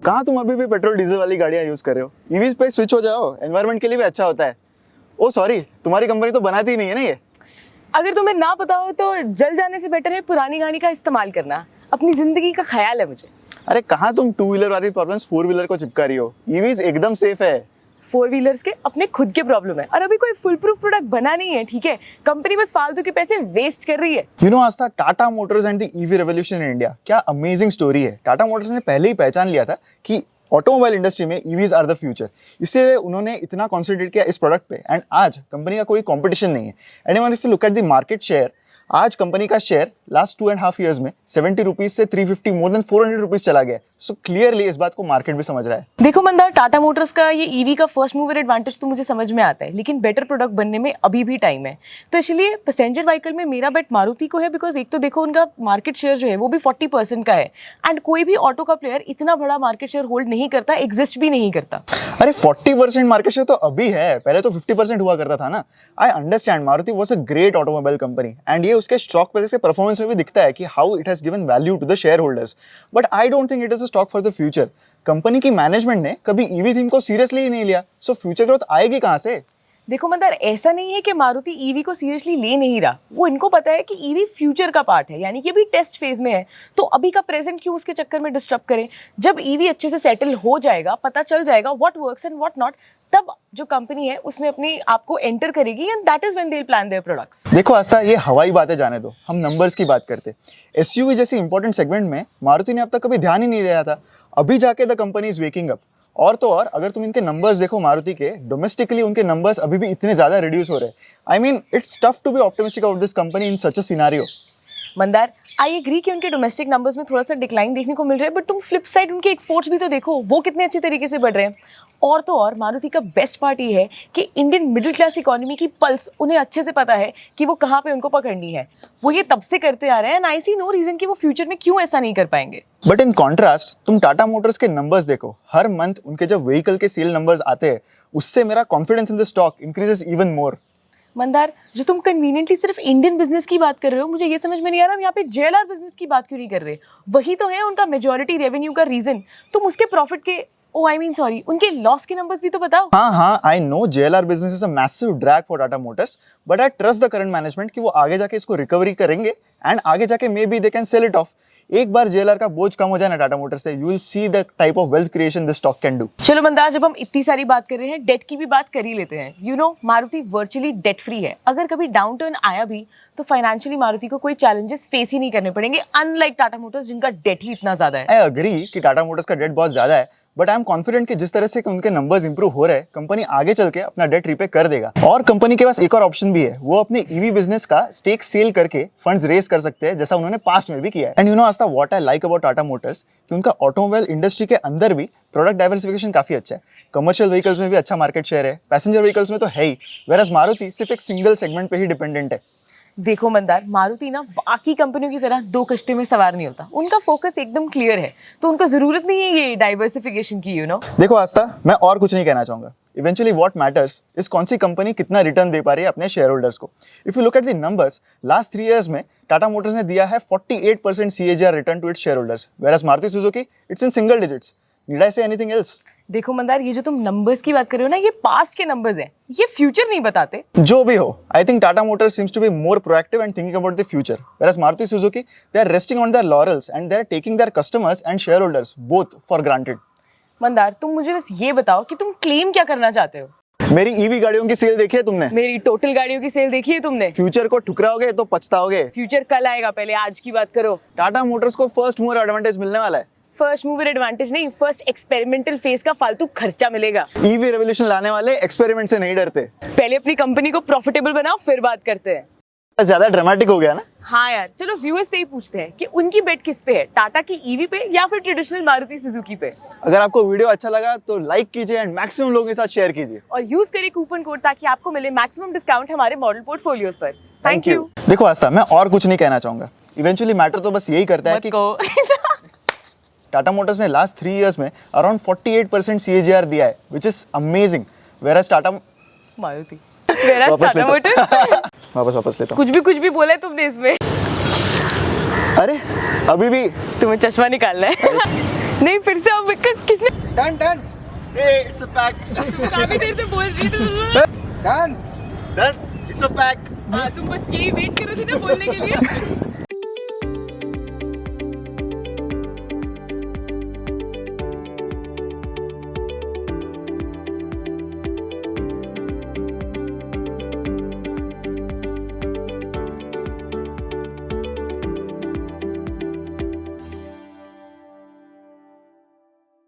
कहाँ तुम अभी भी पेट्रोल डीजल वाली गाड़ियाँ यूज कर रहे हो? ईवीज पे स्विच हो जाओ, एनवायरनमेंट के लिए भी अच्छा होता है। ओ सॉरी, तुम्हारी कंपनी तो बनाती ही नहीं है ना ये। अगर तुम्हें ना पता हो तो जल जाने से बेटर है पुरानी गाड़ी का इस्तेमाल करना। अपनी जिंदगी का ख्याल है मुझे। अरे कहाँ तुम टू व्हीलर वाली प्रॉब्लम्स फोर व्हीलर को चिपका रही हो? ईवीज एकदम सेफ है। फोर व्हीलर्स के अपने खुद के प्रॉब्लम है और अभी कोई फुल प्रूफ प्रोडक्ट बना नहीं है, ठीक है? कंपनी बस फालतू के पैसे वेस्ट कर रही है। You know Aastha, Tata Motors and the EV revolution in India, क्या अमेजिंग स्टोरी है। टाटा मोटर्स ने पहले ही पहचान लिया था कि ऑटोमोबाइल इंडस्ट्री में ईवीज आर द फ्यूचर, इसलिए उन्होंने इतना कॉन्सेंट्रेट किया इस प्रोडक्ट पे। एंड आज कंपनी का कोई कंपटीशन नहीं है। And even if you look at the market share, आज कंपनी का शेयर लास्ट 2.5 years में 70 रुपीज से 350 मोर देन 400 रुपीज चला गया। सो क्लियरली इस बात को मार्केट भी समझ रहा है। देखो मंदार, टाटा मोटर्स का ये ईवी का फर्स्ट मूवर एडवांटेज तो मुझे समझ में आता है, लेकिन बेटर प्रोडक्ट बनने में अभी भी टाइम है। तो इसलिए पैसेंजर व्हीकल में मेरा बेट मारुति को है, बिकॉज एक तो देखो उनका मार्केट शेयर जो है वो भी 40% का है। एंड कोई भी ऑटो का प्लेयर इतना बड़ा मार्केट शेयर होल्ड नहीं करता, एग्जिस्ट भी नहीं करता। अरे 40% मार्केट शेयर तो अभी है, पहले तो 50% हुआ करता था ना। I understand, Maruti was a great automobile company and ये उसके स्टॉक प्राइस के परफॉर्मेंस में भी दिखता है कि how it has given value to the shareholders. But I don't think it is a stock for the future. Company की management ने कभी ईवी थीम को सीरियसली ही नहीं लिया, सो फ्यूचर ग्रोथ आएगी कहाँ से? देखो मंदार, ऐसा नहीं है कि मारुति ईवी को सीरियसली ले नहीं रहा। वो इनको पता है कि ईवी फ्यूचर का पार्ट है, यानी कि अभी टेस्ट फेज में है। तो अभी का प्रेजेंट क्यों उसके चक्कर में डिस्टर्ब करें? जब ईवी अच्छे से सेटल हो जाएगा, पता चल जाएगा what works and what not, तब जो कंपनी है उसमें अपने आप को एंटर करेगी and that is when they will plan their products. देखो आस्था, ये हवाई बातें जाने दो, हम नंबर्स की बात करते। एसयूवी जैसी इंपॉर्टेंट सेगमेंट में मारुति ने अब तक कभी ध्यान ही नहीं दिया था। अभी जाके the company is waking up. और तो और अगर तुम इनके नंबर्स देखो मारुति के, डोमेस्टिकली उनके नंबर्स अभी भी इतने ज्यादा रिड्यूस हो रहे हैं। I mean it's tough to be optimistic about this company in such a scenario. Mandar, I agree कि उनके डोमेस्टिक नंबर्स में थोड़ा सा डिक्लाइन देखने को मिल रहा है, बट तुम फ्लिप साइड उनके एक्सपोर्ट्स भी तो देखो, वो कितने अच्छे तरीके से बढ़ रहे हैं। और तो और मारुति का बेस्ट पार्ट ये है कि इंडियन मिडिल क्लास इकोनॉमी की पल्स उन्हें अच्छे से पता है कि वो कहाँ पे उनको पकड़नी है। वो ये तब से करते आ रहे हैं and I see no reason कि वो फ्यूचर में क्यों ऐसा नहीं कर पाएंगे। बट इन कॉन्ट्रास्ट तुम टाटा मोटर्स के नंबर्स देखो, हर मंथ उनके जब व्हीकल के सेल नंबर्स आते हैं, उससे मेरा confidence in the stock increases even more. Mandar, जो तुम कन्वीनियंटली सिर्फ इंडियन बिजनेस की बात कर रहे हो, मुझे ये समझ में नहीं आ रहा हम यहाँ पे जेएलआर बिजनेस की बात क्यों नहीं कर रहे? वही तो है उनका मेजॉरिटी रेवेन्यू का रीजन। तुम उसके प्रॉफिट के उनके लॉस के नंबर्स भी तो बताओ। हाँ, I know JLR business is a massive drag for Tata Motors, but I trust the current management कि वो आगे जाके इसको रिकवरी करेंगे एंड आगे जाके may be they can sell it of. एक बार JLR का बोझ कम हो जाए ना टाटा मोटर्स से, you will see the type of wealth creation this stock can do. चलो मंदार, जब हम इतनी सारी बात कर रहे हैं, डेट की भी बात कर ही लेते हैं। You know, Maruti virtually debt free है। अगर कभी डाउन टर्न आया भी तो फाइनेंशियली मारुति को कोई चैलेंजेस फेस ही नहीं करने पड़ेंगे, अनलाइक टाटा मोटर्स जिनका डेट ही इतना ज्यादा है। आई अग्री कि टाटा मोटर्स का डेट बहुत ज्यादा है, बट आई एम कॉन्फिडेंट कि जिस तरह से उनके नंबर्स इंप्रूव हो रहे हैं, कंपनी आगे चल के अपना डेट रीपे कर देगा। और कंपनी के पास एक और ऑप्शन भी है, वो अपने ईवी बिजनेस का स्टेक सेल करके फंड्स रेज कर सकते हैं, जैसा उन्होंने पास्ट में भी किया है। And you know Aastha, what I like about Tata Motors कि उनका ऑटोमोबाइल इंडस्ट्री के अंदर भी प्रोडक्ट डाइवर्सिफिकेशन काफी अच्छा है। कमर्शियल व्हीकल्स में भी अच्छा मार्केट शेयर है, पैसेंजर व्हीकल्स में तो है ही, वेयरएज मारुति सिर्फ एक सिंगल सेगमेंट पे ही डिपेंडेंट है। देखो मंदार, मारुति ना बाकी कंपनियों की तरह दो कश्ते में सवार नहीं होता। उनका फोकस एकदम क्लियर है, तो उनको जरूरत नहीं है ये डाइवर्सिफिकेशन की। यू नो, देखो आस्था, मैं और कुछ नहीं कहना चाहूंगा। इवेंचुअली व्हाट मैटर्स इज कौन सी कंपनी कितना रिटर्न दे पा रही है अपने शेयर होल्डर्स को। If you look at the numbers, last 3 years में टाटा मोटर्स ने दिया है 48% CAGR return to its shareholders, whereas Maruti Suzuki it's in single digits. Need I say anything else? देखो मंदार, ये जो तुम नंबर्स की बात कर रहे हो ना, ये पास्ट के नंबर्स हैं, ये फ्यूचर नहीं बताते। जो भी हो, I think Tata Motors seems to be more proactive and thinking about the future, whereas Maruti Suzuki they are resting on their laurels and they are taking their customers and shareholders both for granted. Mandar, तुम मुझे बस ये बताओ कि तुम claim क्या करना चाहते हो? मेरी ईवी गाड़ियों की सेल देखी है तुमने? मेरी टोटल गाड़ियों की सेल देखी है तुमने? फ्यूचर को ठुकराओगे तो पछताओगे। फ्यूचर कल आएगा, पहले आज की बात करो। टाटा मोटर्स को फर्स्ट मूवर एडवांटेज मिलने वाला है। फर्स्ट मूवर एडवांटेज नहीं, फर्स्ट एक्सपेरिमेंटल फेज का फालतू खर्चा मिलेगा। ईवी रेवोल्यूशन लाने वाले एक्सपेरिमेंट से नहीं डरते। पहले अपनी कंपनी को प्रॉफिटेबल बनाओ, फिर बात करते हैं। ज्यादा ड्रामेटिक हो गया ना? हाँ यार, चलो व्यूअर्स से ही पूछते हैं कि उनकी बेट किस पे है, टाटा की ईवी पे या फिर ट्रेडिशनल मारुति सुजुकी पे। अगर आपको वीडियो अच्छा लगा तो लाइक कीजिए एंड मैक्सिमम लोगों के साथ शेयर कीजिए और यूज करिए कूपन कोड ताकि आपको मिले मैक्सिमम डिस्काउंट हमारे मॉडल पोर्टफोलियोज पर। Thank you. देखो आस्था, मैं और कुछ नहीं कहना चाहूंगा। इवेंचुअली मैटर तो बस यही करता है कि टाटा मोटर्स ने लास्ट 3 years में अराउंड 48% CAGR दिया है, which is amazing, whereas Tata Maruti Tata Motors वापस लेता हूँ। कुछ भी बोला है तुमने इसमें। अरे अभी भी तुम्हें चश्मा निकालना है। नहीं फिर से अब किसने done done hey it's a pack काफी देर से बोल रही थी done done it's a pack तुम बस यही वेट कर रहे थे ना बोलने के लिए